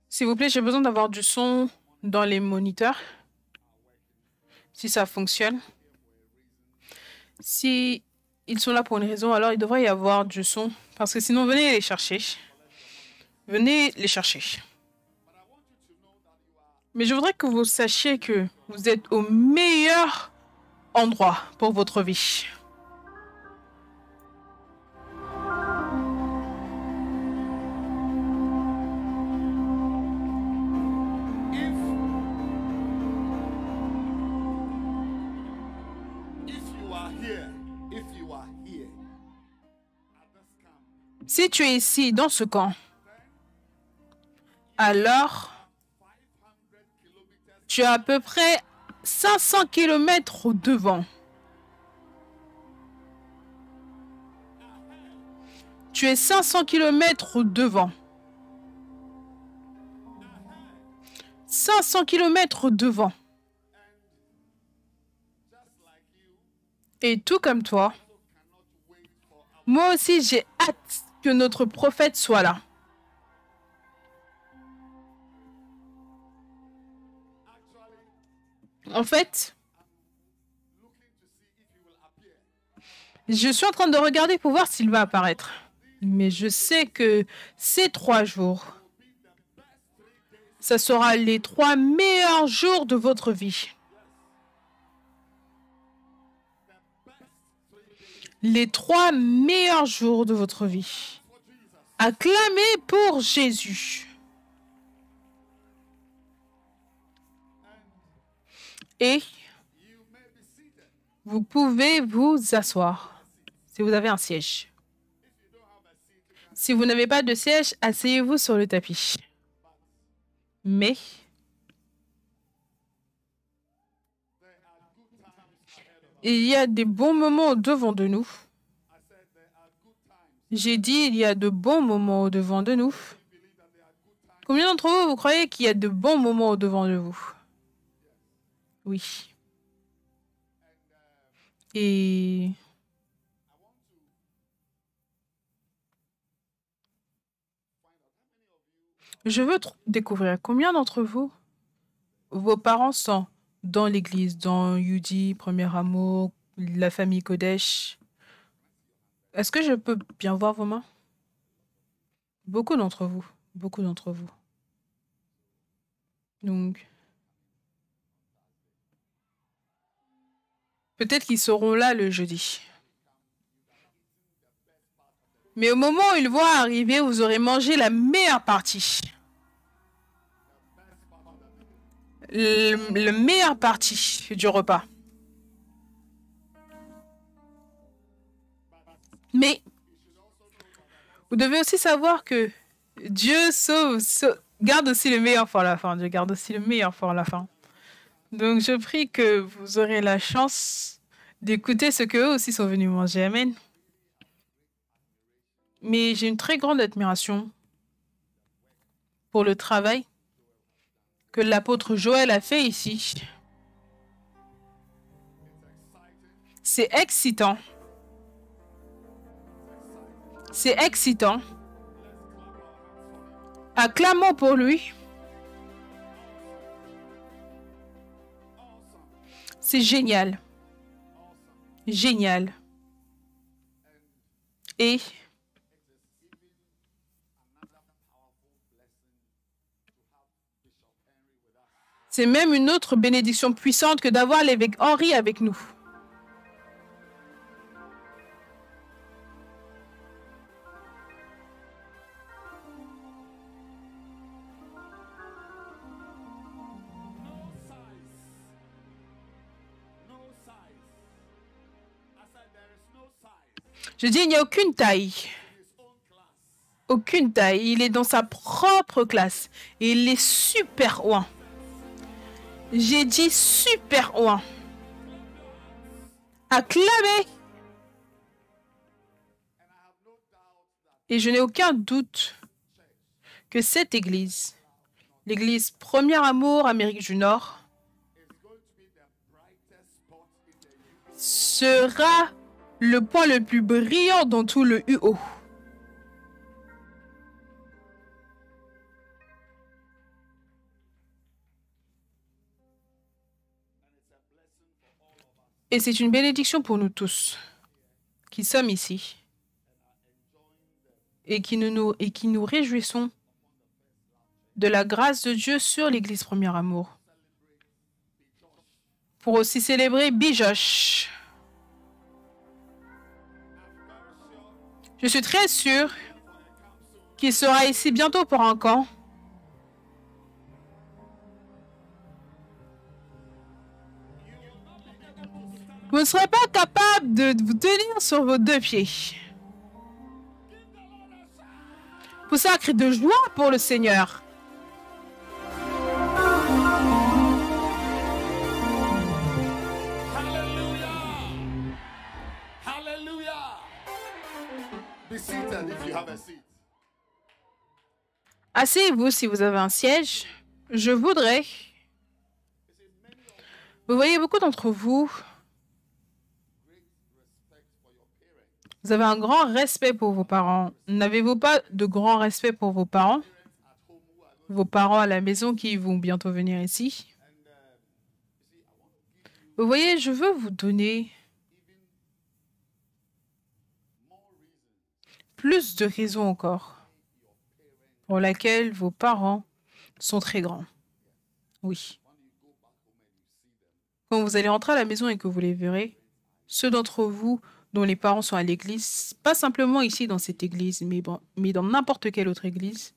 S'il vous plaît, j'ai besoin d'avoir du son dans les moniteurs. Si ça fonctionne. Si ils sont là pour une raison, alors il devrait y avoir du son. Parce que sinon, venez les chercher. Venez les chercher. Mais je voudrais que vous sachiez que vous êtes au meilleur endroit pour votre vie. Si tu es ici, dans ce camp, alors tu as à peu près 500 kilomètres au devant. Tu es 500 kilomètres au devant. 500 kilomètres au devant. Et tout comme toi, moi aussi j'ai hâte que notre prophète soit là. En fait, je suis en train de regarder pour voir s'il va apparaître. Mais je sais que ces 3 jours, ça sera les 3 meilleurs jours de votre vie. Les 3 meilleurs jours de votre vie. Acclamez pour Jésus. Et vous pouvez vous asseoir si vous avez un siège. Si vous n'avez pas de siège, asseyez-vous sur le tapis. Mais il y a des bons moments devant de nous. J'ai dit, il y a de bons moments au devant de nous. Combien d'entre vous, vous croyez qu'il y a de bons moments au devant de vous? Oui. Et je veux découvrir combien d'entre vous, vos parents sont dans l'église, dans UD, Premier Amour, la famille Kodesh. Est-ce que je peux bien voir vos mains? Beaucoup d'entre vous. Beaucoup d'entre vous. Donc, peut-être qu'ils seront là le jeudi. Mais au moment où ils vont arriver, vous aurez mangé la meilleure partie. La meilleure partie du repas. Mais vous devez aussi savoir que Dieu garde aussi le meilleur pour la fin. Dieu garde aussi le meilleur pour la fin. Donc, je prie que vous aurez la chance d'écouter ce qu'eux aussi sont venus manger. Amen. Mais j'ai une très grande admiration pour le travail que l'apôtre Joël a fait ici. C'est excitant. C'est excitant. Acclamons pour lui. C'est génial. Génial. Et c'est même une autre bénédiction puissante que d'avoir l'évêque Henri avec nous. Je dis, il n'y a aucune taille. Aucune taille. Il est dans sa propre classe. Et il est super ouin. J'ai dit super ouin. Acclamez. Et je n'ai aucun doute que cette église, l'église Premier Amour Amérique du Nord, sera le point le plus brillant dans tout le UO. Et c'est une bénédiction pour nous tous qui sommes ici et qui nous réjouissons de la grâce de Dieu sur l'Église Premier Amour. Pour aussi célébrer Bijosh. Je suis très sûre qu'il sera ici bientôt pour un camp. Vous ne serez pas capable de vous tenir sur vos deux pieds. Poussez un cri de joie pour le Seigneur. Asseyez-vous si vous avez un siège. Je voudrais... Vous voyez, beaucoup d'entre vous, vous avez un grand respect pour vos parents. N'avez-vous pas de grand respect pour vos parents? Vos parents à la maison qui vont bientôt venir ici. Vous voyez, je veux vous donner plus de raisons encore pour lesquelles vos parents sont très grands. Oui. Quand vous allez rentrer à la maison et que vous les verrez, ceux d'entre vous dont les parents sont à l'église, pas simplement ici dans cette église, mais dans n'importe quelle autre église,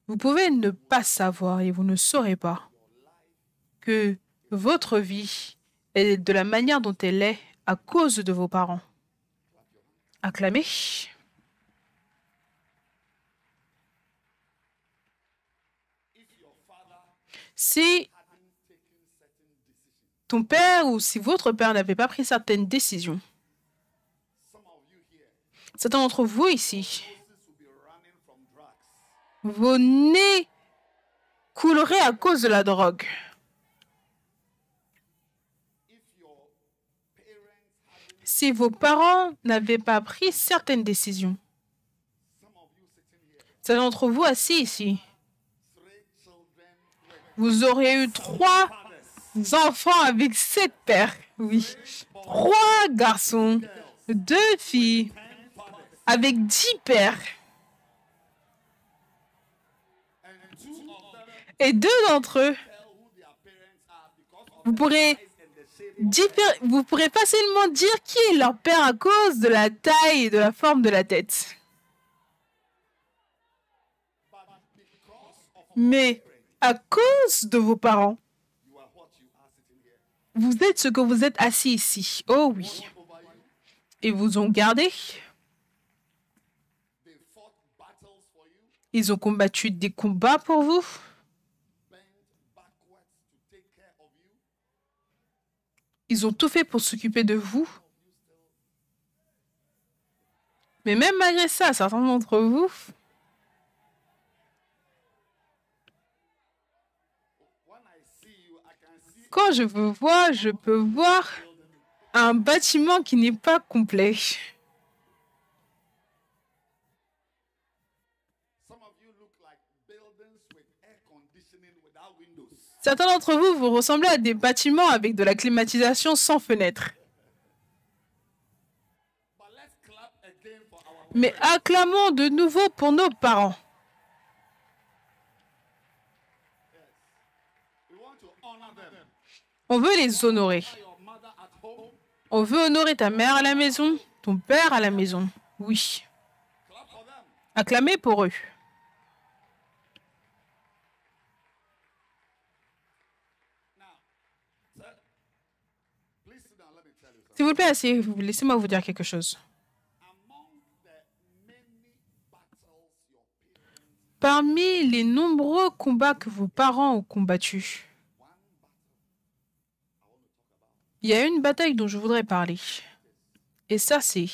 vous pouvez ne pas savoir et vous ne saurez pas que votre vie est de la manière dont elle est à cause de vos parents. Acclamez. Si ton père ou si votre père n'avait pas pris certaines décisions, certains d'entre vous ici, vos nez couleraient à cause de la drogue. Si vos parents n'avaient pas pris certaines décisions, certains d'entre vous assis ici, vous auriez eu 3 enfants avec 7 pères. Oui. 3 garçons, 2 filles, avec 10 pères. Et 2 d'entre eux, vous pourrez facilement dire qui est leur père à cause de la taille et de la forme de la tête. Mais à cause de vos parents, vous êtes ce que vous êtes assis ici. Oh oui. Ils vous ont gardé. Ils ont combattu des combats pour vous. Ils ont tout fait pour s'occuper de vous. Mais même malgré ça, certains d'entre vous, quand je vous vois, je peux voir un bâtiment qui n'est pas complet. Certains d'entre vous, vous ressemblez à des bâtiments avec de la climatisation sans fenêtre. Mais acclamons de nouveau pour nos parents. On veut les honorer. On veut honorer ta mère à la maison, ton père à la maison. Oui. Acclamez pour eux. S'il vous plaît, asseyez-vous. Laissez-moi vous dire quelque chose. Parmi les nombreux combats que vos parents ont combattus, il y a une bataille dont je voudrais parler. Et ça, c'est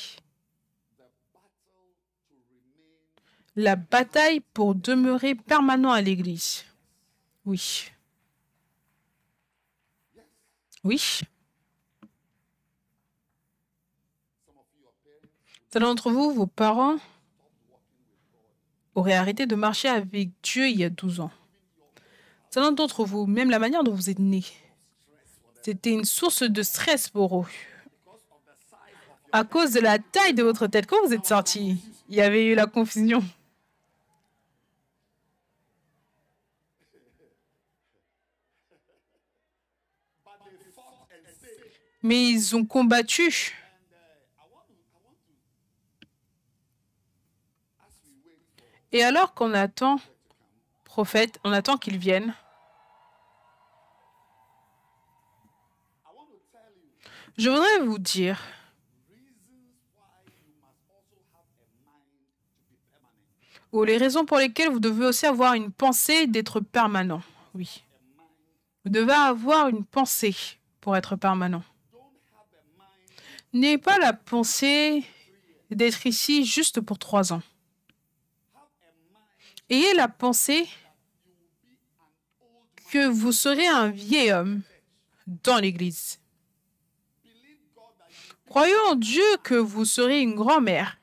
la bataille pour demeurer permanent à l'Église. Oui. Oui. Certains d'entre vous, vos parents auraient arrêté de marcher avec Dieu il y a 12 ans. Certains d'entre vous, même la manière dont vous êtes nés, c'était une source de stress pour eux. À cause de la taille de votre tête, quand vous êtes sortis, il y avait eu la confusion. Mais ils ont combattu. Et alors qu'on attend, prophète, on attend qu'ils viennent. Je voudrais vous dire ou les raisons pour lesquelles vous devez aussi avoir une pensée d'être permanent. Oui. Vous devez avoir une pensée pour être permanent. N'ayez pas la pensée d'être ici juste pour 3 ans. Ayez la pensée que vous serez un vieil homme dans l'Église. Croyez en Dieu que vous serez une grand-mère.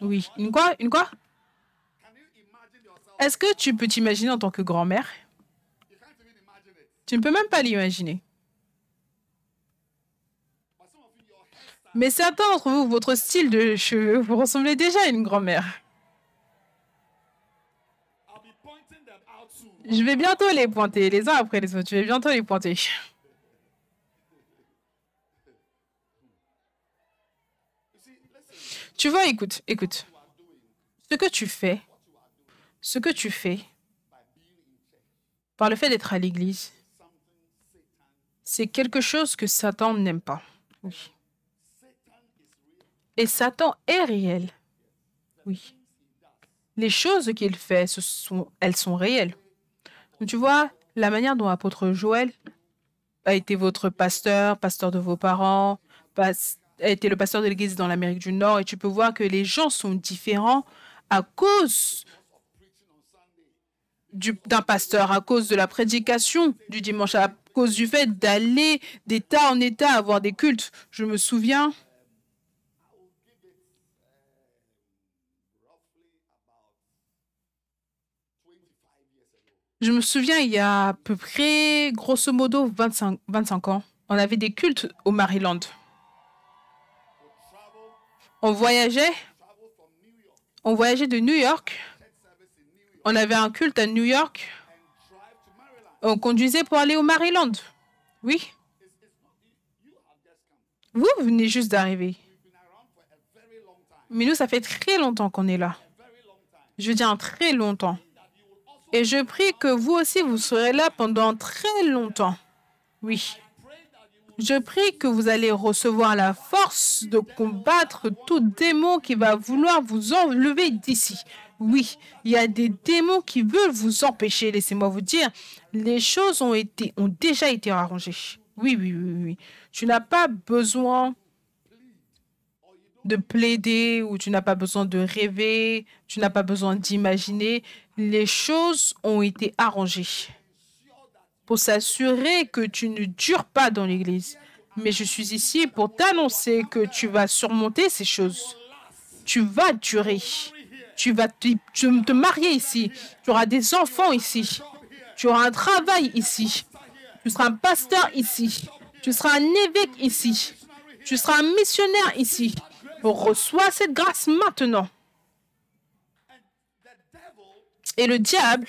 Oui. Une quoi? Une quoi? Est-ce que tu peux t'imaginer en tant que grand-mère? Tu ne peux même pas l'imaginer. Mais certains d'entre vous, votre style de cheveux, vous ressemblez déjà à une grand-mère. Je vais bientôt les pointer, les uns après les autres. Je vais bientôt les pointer. Tu vois, écoute. Ce que tu fais par le fait d'être à l'église, c'est quelque chose que Satan n'aime pas. Oui. Et Satan est réel. Oui. Les choses qu'il fait, elles sont réelles. Donc, tu vois, la manière dont l'apôtre Joël a été votre pasteur de vos parents, a été le pasteur de l'église dans l'Amérique du Nord, et tu peux voir que les gens sont différents à cause d'un pasteur, à cause de la prédication du dimanche, à cause du fait d'aller d'État en État avoir des cultes. Je me souviens, il y a à peu près, grosso modo, 25 ans, on avait des cultes au Maryland. On voyageait de New York. On avait un culte à New York. On conduisait pour aller au Maryland. Oui. Vous venez juste d'arriver. Mais nous, ça fait très longtemps qu'on est là. Je veux dire, très longtemps. Et je prie que vous aussi, vous serez là pendant très longtemps. Oui. Je prie que vous allez recevoir la force de combattre tout démon qui va vouloir vous enlever d'ici. Oui, il y a des démons qui veulent vous empêcher. Laissez-moi vous dire, les choses ont déjà été arrangées. Oui. Tu n'as pas besoin de plaider ou tu n'as pas besoin de rêver, tu n'as pas besoin d'imaginer. Les choses ont été arrangées pour s'assurer que tu ne dures pas dans l'Église. Mais je suis ici pour t'annoncer que tu vas surmonter ces choses. Tu vas durer. Tu vas te marier ici. Tu auras des enfants ici. Tu auras un travail ici. Tu seras un pasteur ici. Tu seras un évêque ici. Tu seras un missionnaire ici. Reçois cette grâce maintenant. Et le diable,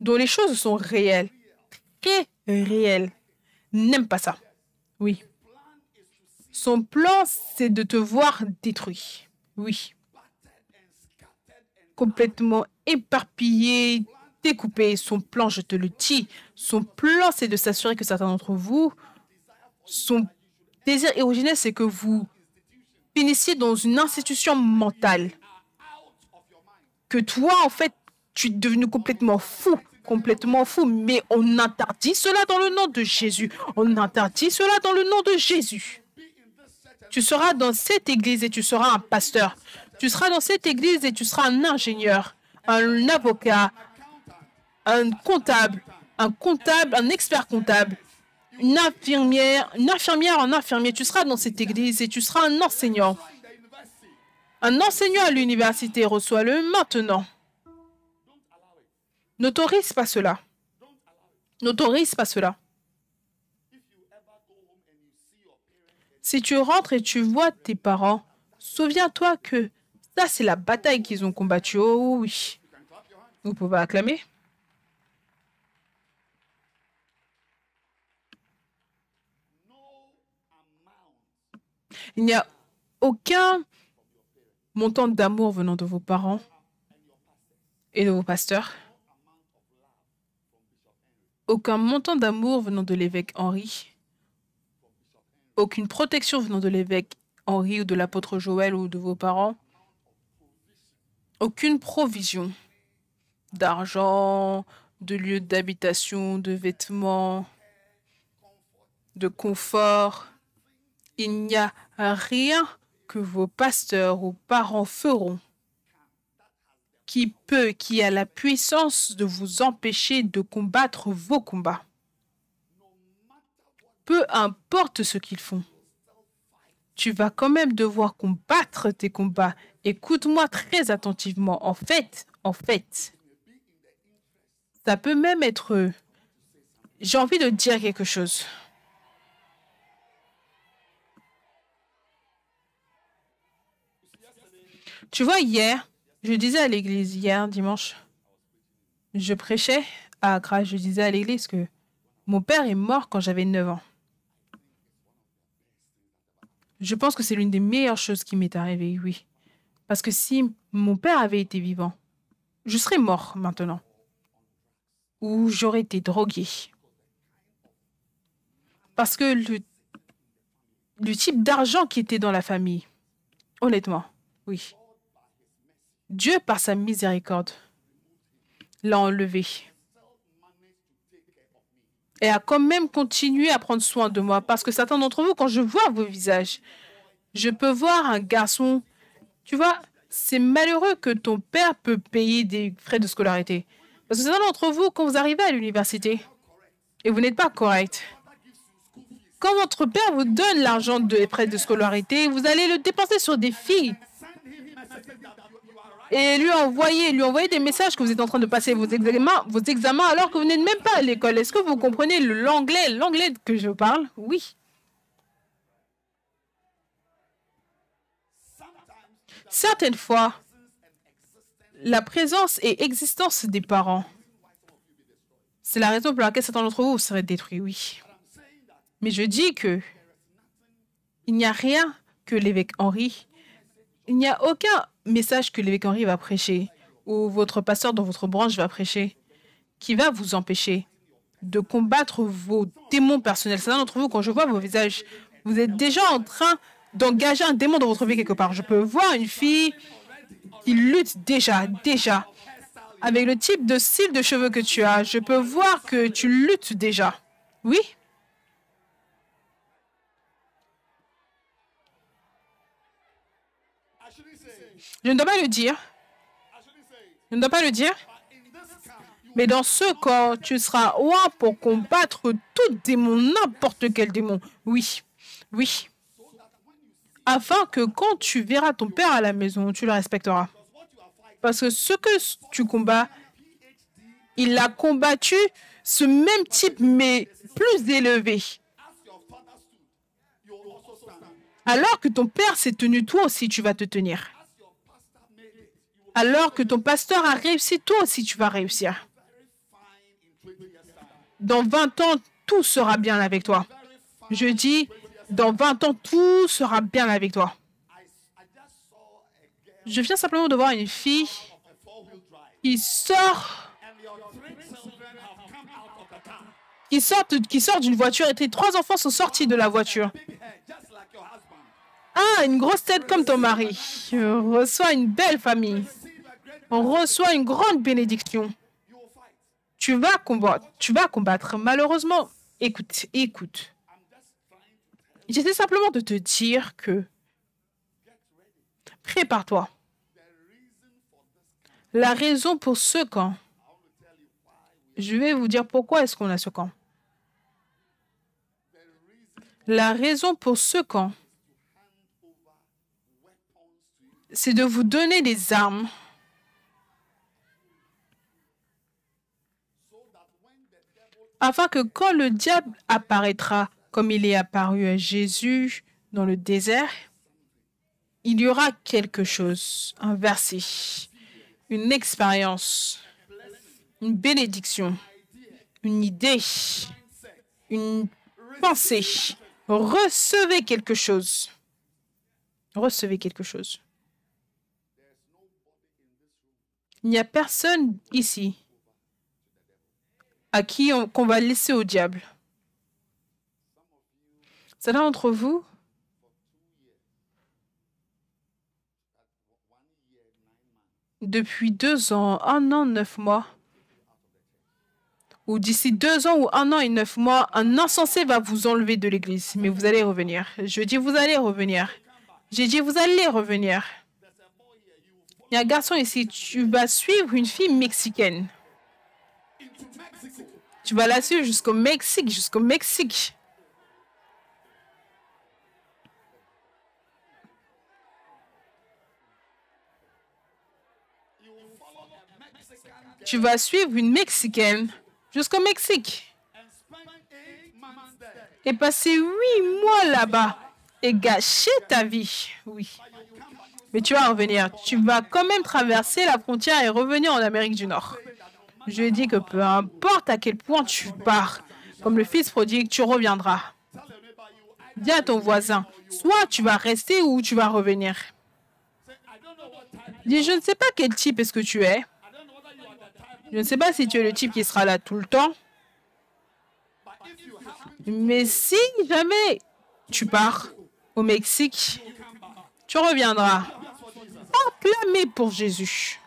dont les choses sont réelles, très réelles, n'aime pas ça. Oui. Son plan, c'est de te voir détruit. Oui. Complètement éparpillé, découpé. Son plan, je te le dis, son plan, c'est de s'assurer que certains d'entre vous, son désir originel, c'est que vous finissiez dans une institution mentale. Que toi, en fait, tu es devenu complètement fou, mais on interdit cela dans le nom de Jésus. On interdit cela dans le nom de Jésus. Tu seras dans cette église et tu seras un pasteur. Tu seras dans cette église et tu seras un ingénieur, un avocat, un comptable, un expert comptable. une infirmière, un infirmier. Tu seras dans cette église et tu seras un enseignant. Un enseignant à l'université, reçois-le maintenant. N'autorise pas cela. N'autorise pas cela. Si tu rentres et tu vois tes parents, souviens-toi que ça, c'est la bataille qu'ils ont combattue. Oh oui. Vous pouvez acclamer. Il n'y a aucun montant d'amour venant de vos parents et de vos pasteurs. Aucun montant d'amour venant de l'évêque Henri. Aucune protection venant de l'évêque Henri ou de l'apôtre Joël ou de vos parents. Aucune provision d'argent, de lieux d'habitation, de vêtements, de confort. Il n'y a rien que vos pasteurs ou parents feront qui a la puissance de vous empêcher de combattre vos combats. Peu importe ce qu'ils font, tu vas quand même devoir combattre tes combats. Écoute-moi très attentivement. En fait, ça peut même être... J'ai envie de dire quelque chose. Tu vois, hier, je disais à l'église, hier, dimanche, je prêchais à Accra, je disais à l'église que mon père est mort quand j'avais 9 ans. Je pense que c'est l'une des meilleures choses qui m'est arrivée, oui. Parce que si mon père avait été vivant, je serais mort maintenant. Ou j'aurais été drogué. Parce que le type d'argent qui était dans la famille, honnêtement, oui. Dieu, par sa miséricorde, l'a enlevé. Et a quand même continué à prendre soin de moi. Parce que certains d'entre vous, quand je vois vos visages, je peux voir un garçon. Tu vois, c'est malheureux que ton père peut payer des frais de scolarité. Parce que certains d'entre vous, quand vous arrivez à l'université, et vous n'êtes pas correct, quand votre père vous donne l'argent des frais de scolarité, vous allez le dépenser sur des filles. Et lui envoyer des messages que vous êtes en train de passer vos examens alors que vous n'êtes même pas à l'école. Est-ce que vous comprenez l'anglais que je parle? Oui. Certaines fois, la présence et existence des parents, c'est la raison pour laquelle certains d'entre vous seraient détruits, oui. Mais je dis que il n'y a rien que l'évêque Henri, il n'y a aucun message que l'évêque Henri va prêcher ou votre pasteur dans votre branche va prêcher qui va vous empêcher de combattre vos démons personnels. Certains d'entre vous, quand je vois vos visages, vous êtes déjà en train d'engager un démon dans votre vie quelque part. Je peux voir une fille qui lutte déjà, avec le type de style de cheveux que tu as. Je peux voir que tu luttes déjà. Oui? Je ne dois pas le dire. Je ne dois pas le dire. Mais dans ce corps, tu seras roi pour combattre tout démon, n'importe quel démon. Oui, oui. Afin que quand tu verras ton père à la maison, tu le respecteras. Parce que ce que tu combats, il a combattu ce même type, mais plus élevé. Alors que ton père s'est tenu, toi aussi, tu vas te tenir. Alors que ton pasteur a réussi, toi aussi, tu vas réussir. Dans 20 ans, tout sera bien avec toi. Je dis, dans 20 ans, tout sera bien avec toi. Je viens simplement de voir une fille qui sort d'une voiture et tes 3 enfants sont sortis de la voiture. Ah, une grosse tête comme ton mari. On reçoit une belle famille. On reçoit une grande bénédiction. Tu vas combattre. Malheureusement, écoute. J'essaie simplement de te dire que prépare-toi. La raison pour ce camp, je vais vous dire pourquoi est-ce qu'on a ce camp. La raison pour ce camp, c'est de vous donner des armes afin que quand le diable apparaîtra, comme il est apparu à Jésus dans le désert, il y aura quelque chose, un verset, une expérience, une bénédiction, une idée, une pensée. Recevez quelque chose. Recevez quelque chose. Il n'y a personne ici à qui qu'on va laisser au diable. Certains d'entre vous, depuis 2 ans, 1 an, 9 mois, ou d'ici 2 ans ou 1 an et 9 mois, un insensé va vous enlever de l'église, mais vous allez revenir. Je dis, vous allez revenir. J'ai dit, vous allez revenir. Il y a un garçon ici, tu vas suivre une fille mexicaine. Tu vas la suivre jusqu'au Mexique, jusqu'au Mexique. Tu vas suivre une Mexicaine jusqu'au Mexique et passer 8 mois là-bas et gâcher ta vie. Oui. Mais tu vas revenir. Tu vas quand même traverser la frontière et revenir en Amérique du Nord. Je lui ai dit que peu importe à quel point tu pars, comme le fils prodigue, tu reviendras. Dis à ton voisin, soit tu vas rester ou tu vas revenir. Dis, je ne sais pas quel type est-ce que tu es. Je ne sais pas si tu es le type qui sera là tout le temps. Mais si jamais tu pars au Mexique, tu reviendras. Acclamez pour Jésus.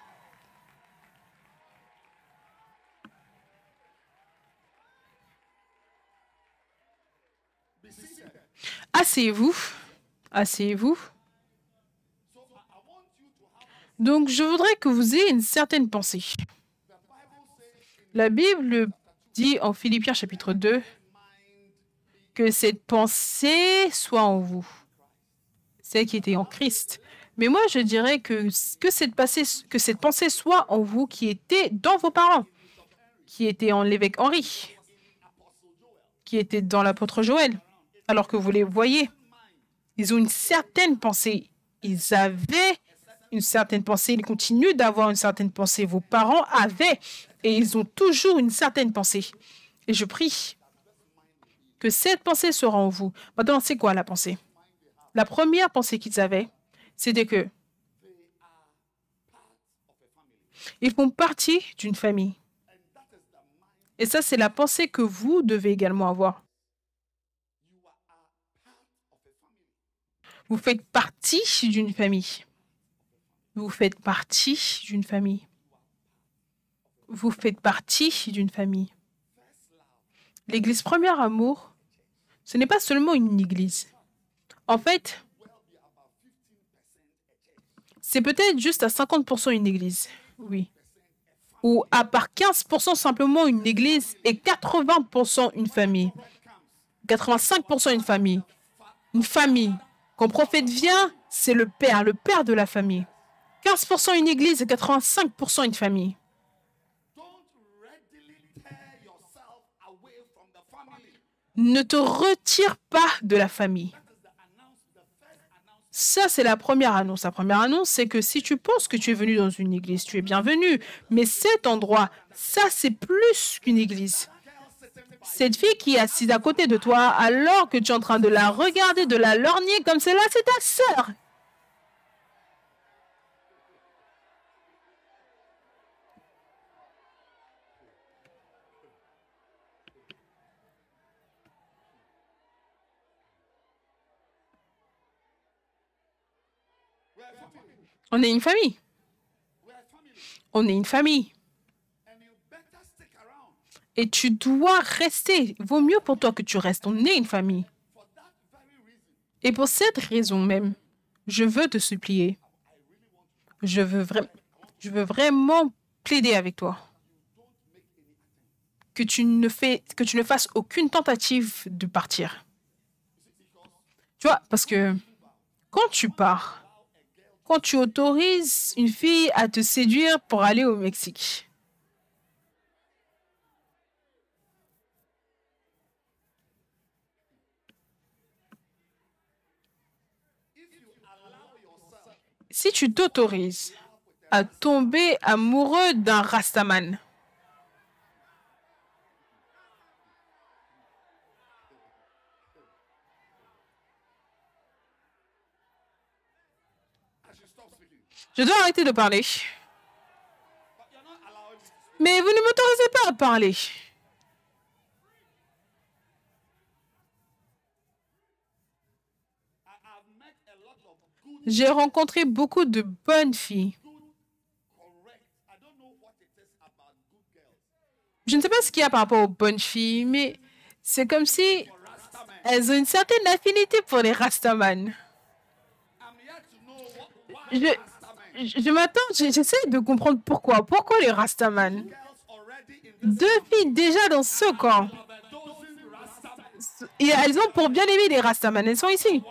Asseyez-vous. Asseyez-vous. Donc, je voudrais que vous ayez une certaine pensée. La Bible dit en Philippiens chapitre 2 que cette pensée soit en vous, celle qui était en Christ. Mais moi, je dirais que cette pensée soit en vous qui était dans vos parents, qui était en l'évêque Henri, qui était dans l'apôtre Joël, alors que vous les voyez. Ils ont une certaine pensée. Ils avaient une certaine pensée. Ils continuent d'avoir une certaine pensée. Vos parents avaient et ils ont toujours une certaine pensée. Et je prie que cette pensée sera en vous. Maintenant, c'est quoi la pensée? La première pensée qu'ils avaient, c'était que ils font partie d'une famille. Et ça, c'est la pensée que vous devez également avoir. Vous faites partie d'une famille. Vous faites partie d'une famille. Vous faites partie d'une famille. L'église Premier Amour, ce n'est pas seulement une église. En fait, c'est peut-être juste à 50% une église, oui. Ou à part 15% simplement une église et 80% une famille. 85% une famille. Une famille. Quand le prophète vient, c'est le père de la famille. 15% une église et 85% une famille. Ne te retire pas de la famille. Ça, c'est la première annonce. La première annonce, c'est que si tu penses que tu es venu dans une église, tu es bienvenu. Mais cet endroit, ça, c'est plus qu'une église. Cette fille qui est assise à côté de toi, alors que tu es en train de la regarder, de la lorgner comme cela, c'est ta sœur. On est une famille. On est une famille. Et tu dois rester. Il vaut mieux pour toi que tu restes. On est une famille. Et pour cette raison même, je veux te supplier. Je veux vraiment plaider avec toi. Que tu ne fasses aucune tentative de partir. Tu vois, parce que quand tu pars, quand tu autorises une fille à te séduire pour aller au Mexique, si tu t'autorises à tomber amoureux d'un Rastaman, je dois arrêter de parler. Mais vous ne m'autorisez pas à parler. J'ai rencontré beaucoup de bonnes filles. Je ne sais pas ce qu'il y a par rapport aux bonnes filles, mais c'est comme si elles ont une certaine affinité pour les Rastaman. Je, je m'attends, j'essaie de comprendre pourquoi. Pourquoi les Rastaman? Deux filles déjà dans ce camp. Et elles ont pour bien aimer les Rastaman. Elles sont ici.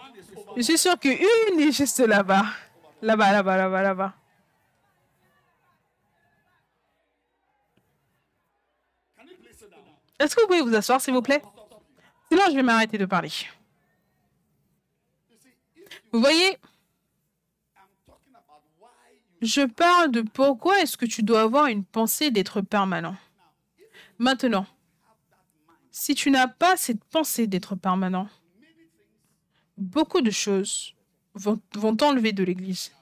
Je suis sûre qu'une est juste là-bas. Là-bas, là-bas, là-bas, là-bas. Est-ce que vous pouvez vous asseoir, s'il vous plaît? Sinon, je vais m'arrêter de parler. Vous voyez, je parle de pourquoi est-ce que tu dois avoir une pensée d'être permanent. Maintenant, si tu n'as pas cette pensée d'être permanent, beaucoup de choses vont t'enlever de l'Église.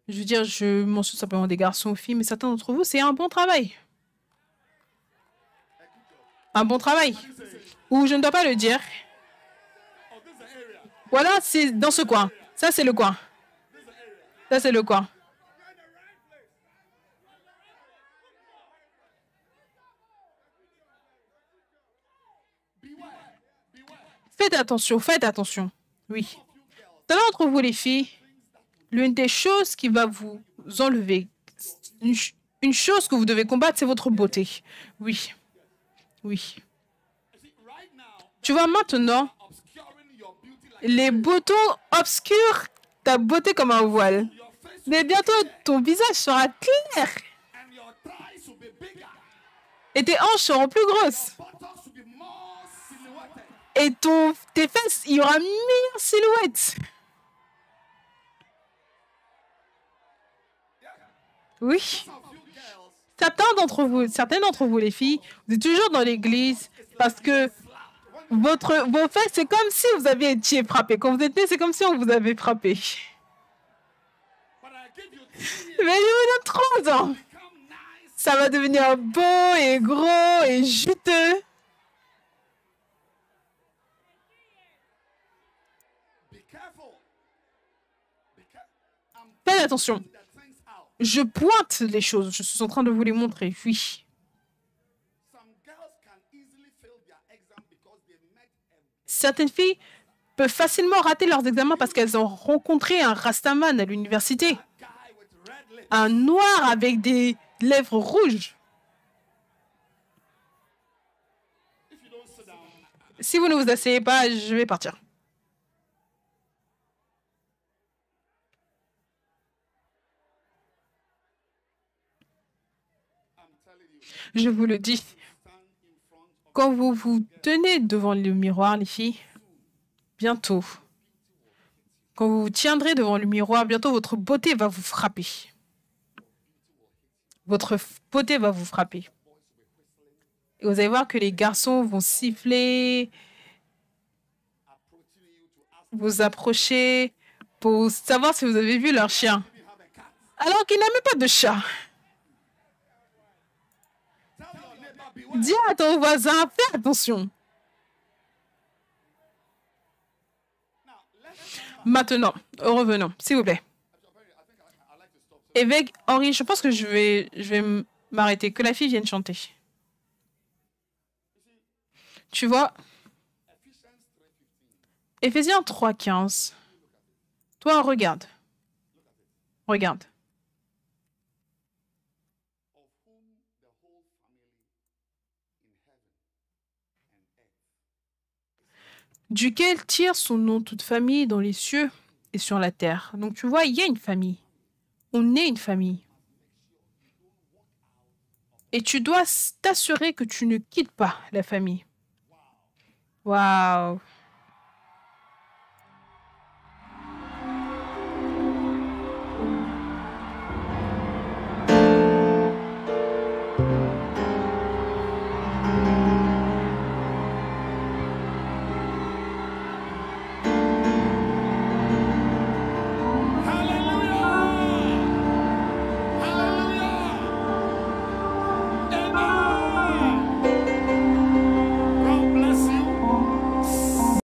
Je veux dire, je mentionne simplement des garçons ou filles, mais certains d'entre vous, c'est un bon travail. Un bon travail. Ou je ne dois pas le dire. Voilà, c'est dans ce coin. Ça, c'est le coin. Ça, c'est le coin. Faites attention, faites attention. Oui. Certains d'entre vous, les filles, l'une des choses qui va vous enlever, une, une chose que vous devez combattre, c'est votre beauté. Oui, oui. Tu vois, maintenant, les boutons obscurent ta beauté comme un voile. Mais bientôt, ton visage sera clair et tes hanches seront plus grosses. Et tes fesses, il y aura une meilleure silhouette. Oui. Certaines d'entre vous, les filles, vous êtes toujours dans l'église parce que vos fesses, c'est comme si vous aviez été frappé. Quand vous êtes né, c'est comme si on vous avait frappé. Mais je vous donne 3 ans. Ça va devenir beau et gros et juteux. Faites attention. Je pointe les choses. Je suis en train de vous les montrer. Oui. Certaines filles peuvent facilement rater leurs examens parce qu'elles ont rencontré un Rastaman à l'université. Un noir avec des lèvres rouges. Si vous ne vous asseyez pas, je vais partir. Je vous le dis. Quand vous vous tenez devant le miroir, les filles, bientôt, quand vous vous tiendrez devant le miroir, bientôt votre beauté va vous frapper. Votre beauté va vous frapper. Et vous allez voir que les garçons vont siffler, vous approcher pour savoir si vous avez vu leur chien. Alors qu'ils n'ont même pas de chat. Dis à ton voisin, fais attention. Maintenant, revenons, s'il vous plaît. Évêque Henri, je pense que je vais m'arrêter. Que la fille vienne chanter. Tu vois, Éphésiens 3,15. Toi, regarde. Regarde. duquel tire son nom toute famille dans les cieux et sur la terre. Donc tu vois, il y a une famille. On est une famille. Et tu dois t'assurer que tu ne quittes pas la famille. Waouh!